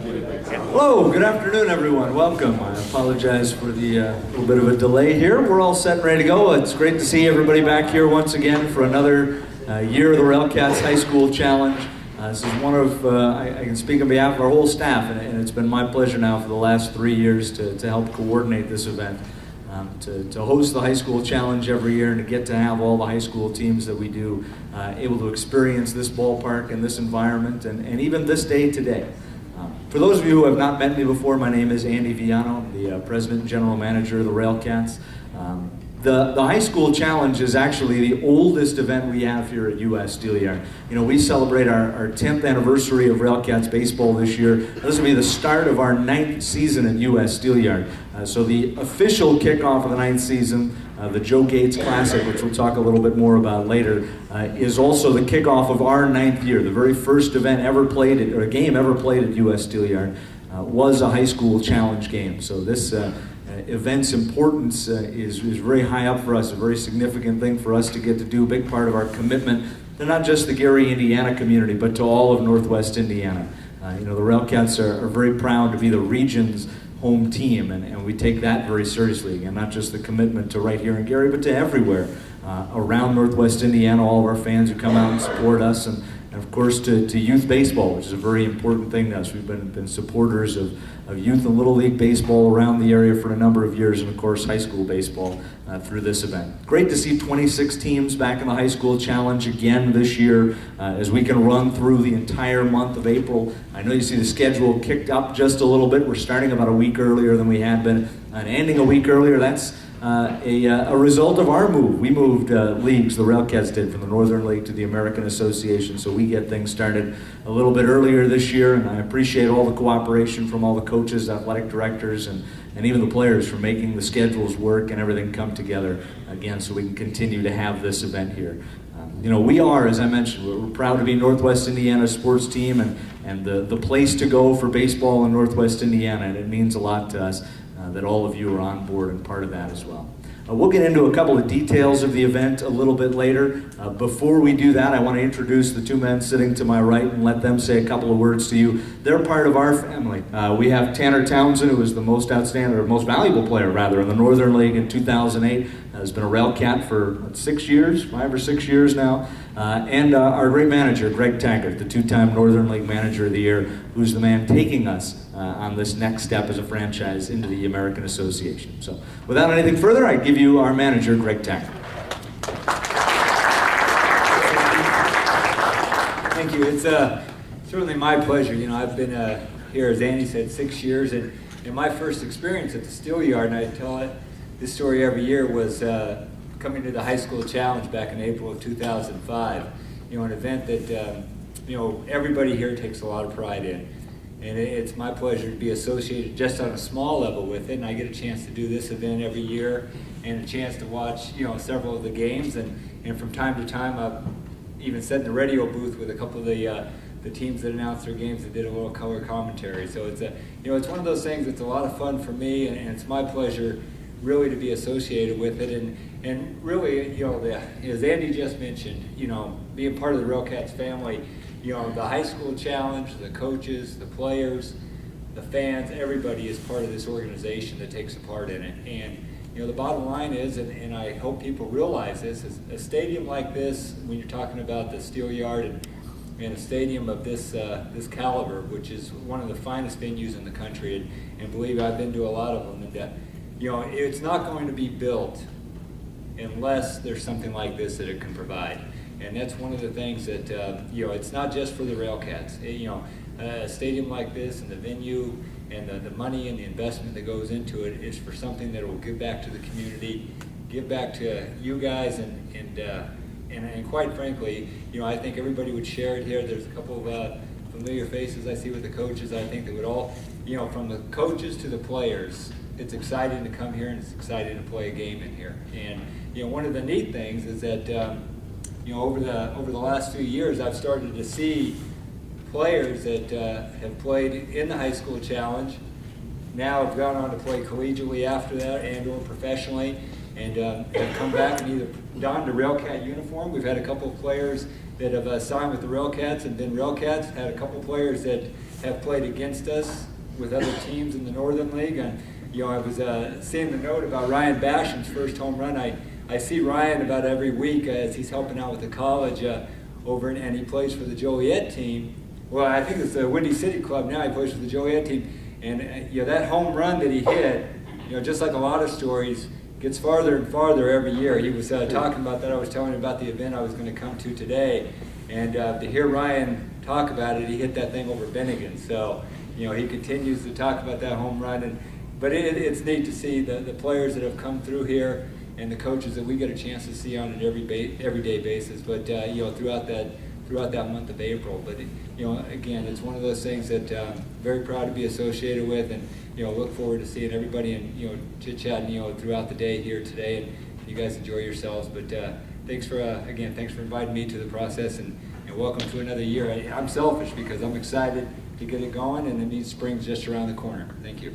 Hello, good afternoon everyone. Welcome. I apologize for the little bit of a delay here. We're all set and ready to go. It's great to see everybody back here once again for another year of the RailCats High School Challenge. This is one of, I can speak on behalf of our whole staff, and it's been my pleasure now for the last 3 years to help coordinate this event. To host the high school challenge every year and to get to have all the high school teams that we do able to experience this ballpark and this environment and even this day today. For those of you who have not met me before, my name is Andy Viano. I'm the President and General Manager of the RailCats. The high school challenge is actually the oldest event we have here at US Steelyard. You know, we celebrate our 10th anniversary of RailCats baseball this year. This will be the start of our 9th season at US Steelyard. So the official kickoff of the 9th season, the Joe Gates Classic, which we'll talk a little bit more about later, is also the kickoff of our 9th year. The very first event ever played, or a game ever played at US Steelyard, was a high school challenge game. So this event's importance is very high up for us, a very significant thing for us to get to do, a big part of our commitment to not just the Gary, Indiana community, but to all of Northwest Indiana. You know, the RailCats are very proud to be the region's home team, and we take that very seriously. Again, not just the commitment to right here in Gary, but to everywhere around Northwest Indiana, all of our fans who come out and support us, and of course to youth baseball, which is a very important thing to us. We've been supporters of youth and Little League baseball around the area for a number of years, and of course high school baseball through this event. Great to see 26 teams back in the high school challenge again this year as we can run through the entire month of April. I know you see the schedule kicked up just a little bit. We're starting about a week earlier than we had been and ending a week earlier. That's a result of our move. We moved leagues, the RailCats did, from the Northern League to the American Association, so we get things started a little bit earlier this year, and I appreciate all the cooperation from all the coaches, athletic directors, and even the players for making the schedules work and everything come together again so we can continue to have this event here. You know, we are, as I mentioned, we're proud to be Northwest Indiana sports team and the place to go for baseball in Northwest Indiana, and it means a lot to us that all of you are on board and part of that as well. We'll get into a couple of details of the event a little bit later. Before we do that, I want to introduce the two men sitting to my right and let them say a couple of words to you. They're part of our family. We have Tanner Townsend, who was the most outstanding, or most valuable player rather, in the Northern League in 2008. Has been a RailCat for 6 years, 5 or 6 years now. And our great manager, Greg Taggart, the two-time Northern League Manager of the Year, who's the man taking us on this next step as a franchise into the American Association. So without anything further, I give you our manager, Greg Taggart. Thank you. It's certainly my pleasure. You know, I've been here, as Andy said, 6 years, and my first experience at the Steelyard, and I tell this story every year, was coming to the high school challenge back in April of 2005. You know, an event that you know, everybody here takes a lot of pride in. And it's my pleasure to be associated just on a small level with it, and I get a chance to do this event every year and a chance to watch, you know, several of the games, and from time to time I've even sat in the radio booth with a couple of the teams that announced their games and did a little color commentary. So it's you know, it's one of those things that's a lot of fun for me, and it's my pleasure really to be associated with it, and really, you know, as Andy just mentioned, you know, being part of the RailCats family, you know, the high school challenge, the coaches, the players, the fans, everybody is part of this organization that takes a part in it. And, you know, the bottom line is, and I hope people realize this, is a stadium like this, when you're talking about the Steelyard and a stadium of this caliber, which is one of the finest venues in the country, and believe I've been to a lot of them, and you know, it's not going to be built unless there's something like this that it can provide. And that's one of the things that, you know, it's not just for the RailCats. You know, a stadium like this and the venue and the money and the investment that goes into it is for something that will give back to the community, give back to you guys, and quite frankly, you know, I think everybody would share it here. There's a couple of familiar faces I see with the coaches. I think that would all, you know, from the coaches to the players, it's exciting to come here and it's exciting to play a game in here. And, you know, one of the neat things is that, you know, over the last few years, I've started to see players that have played in the high school challenge now have gone on to play collegiately after that and or professionally, and have come back and either donned a RailCat uniform. We've had a couple of players that have signed with the RailCats and been RailCats. Had a couple of players that have played against us with other teams in the Northern League. And I was seeing the note about Ryan Basham's first home run. I see Ryan about every week as he's helping out with the college and he plays for the Joliet team. Well, I think it's the Windy City Club now. He plays for the Joliet team, and that home run that he hit, just like a lot of stories, gets farther and farther every year. He was talking about that. I was telling him about the event I was going to come to today, and to hear Ryan talk about it, he hit that thing over Bennigan. So, he continues to talk about that home run, but it's neat to see the players that have come through here and the coaches that we get a chance to see on an everyday basis. But throughout that month of April. But again, it's one of those things that I'm very proud to be associated with, and look forward to seeing everybody and chit-chatting throughout the day here today. And you guys enjoy yourselves. But thanks for inviting me to the process, and welcome to another year. I'm selfish because I'm excited to get it going, and the spring's just around the corner. Thank you.